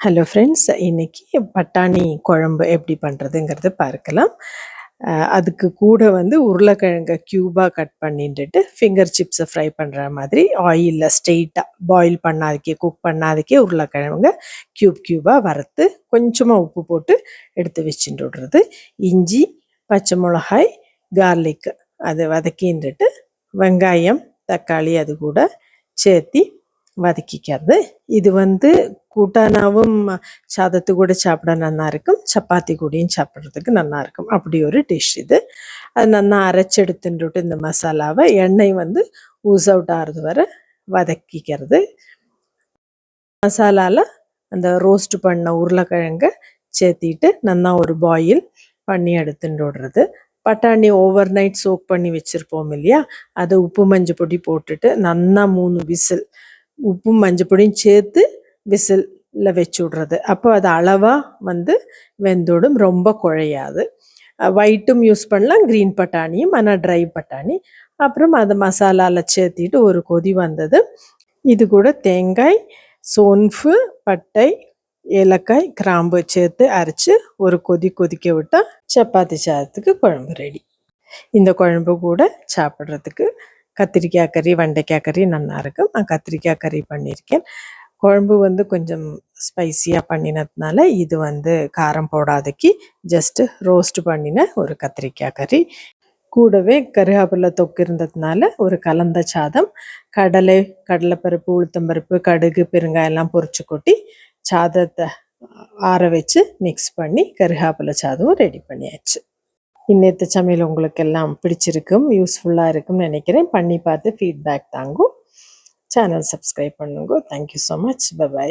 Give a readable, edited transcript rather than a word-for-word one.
Hello friends, இன்னைக்கு பட்டாணி குழம்பு எப்படி பண்ணுறதுங்கிறத பார்க்கலாம். அதுக்கு கூட உருளைக்கிழங்கை க்யூபாக கட் பண்ணிட்டுட்டு ஃபிங்கர் சிப்ஸை ஃப்ரை பண்ணுற மாதிரி ஆயிலில் ஸ்ட்ரெயிட்டாக பாயில் பண்ணாதக்கே குக் பண்ணாதக்கே உருளைக்கிழங்க க்யூபாக வறுத்து கொஞ்சமாக உப்பு போட்டு எடுத்து வச்சுட்டு விடுறது. இஞ்சி, பச்சை மிளகாய், கார்லிக் அதை வதக்கின்ட்டு வெங்காயம், தக்காளி அது கூட சேர்த்தி வதக்கிக்கிறது. இது கூட்டானாவும் சாதத்து கூட சாப்பிட நல்லா இருக்கும், சப்பாத்தி கூடயும் சாப்பிட்றதுக்கு நல்லா இருக்கும். அப்படி ஒரு டிஷ் இது. அது நல்லா அரைச்செடுத்துட்டு இந்த மசாலாவை எண்ணெய் ஊஸ் அவுட் ஆகிறது வரை வதக்கிக்கிறது. மசாலாவில் அந்த ரோஸ்ட் பண்ண உருளைக்கிழங்க சேர்த்திட்டு நல்லா ஒரு பாயில் பண்ணி எடுத்துட்டு விடுறது. பட்டாணி ஓவர் நைட் சோக் பண்ணி வச்சுருப்போம் இல்லையா, அதை உப்பு மஞ்சள் பொடி போட்டுட்டு நல்லா 3 விசில் உப்பு மஞ்சள் பொடியும் சேர்த்து விசிலில் வச்சு விட்றது. அப்போ அது அளவாக வெந்தோடும், ரொம்ப குழையாது. ஒயிட்டும் யூஸ் பண்ணலாம், க்ரீன் பட்டாணியும், ஆனால் ட்ரை பட்டாணி. அப்புறம் அதை மசாலாவில் சேர்த்திட்டு ஒரு கொதி வந்தது. இது கூட தேங்காய், சோன்ஃபு, பட்டை, ஏலக்காய், கிராம்பு சேர்த்து அரைச்சி ஒரு கொதிக்க விட்டால் சப்பாத்தி சாதத்துக்கு குழம்பு ரெடி. இந்த குழம்பு கூட சாப்பிட்றதுக்கு கத்திரிக்காய் கறி, வெண்டைக்காய் கறி நல்லா இருக்கும். நான் கத்திரிக்காய் கறி பண்ணியிருக்கேன். குழம்பு கொஞ்சம் ஸ்பைஸியாக பண்ணினதுனால இது காரம் போடாதக்கி ஜஸ்ட்டு ரோஸ்ட் பண்ணின ஒரு கத்திரிக்காய் கறி. கூடவே கருவேப்பிலை தொக்கு இருந்ததுனால ஒரு கலந்த சாதம், கடலைப்பருப்பு, உளுத்தம்பருப்பு, கடுகு, பெருங்காயெல்லாம் பொரிச்சு கொட்டி சாதத்தை ஆற வச்சு மிக்ஸ் பண்ணி கருவேப்பிலை சாதமும் ரெடி பண்ணியாச்சு. இன்னத்து சமையல் உங்களுக்கு எல்லாம் பிடிச்சிருக்கும், யூஸ்ஃபுல்லாக இருக்கும்னு நினைக்கிறேன். பண்ணி பார்த்து ஃபீட்பேக் தாங்க. சேனல் சப்ஸ்கிரைப் பண்ணுங்க. Thank you so much. பை.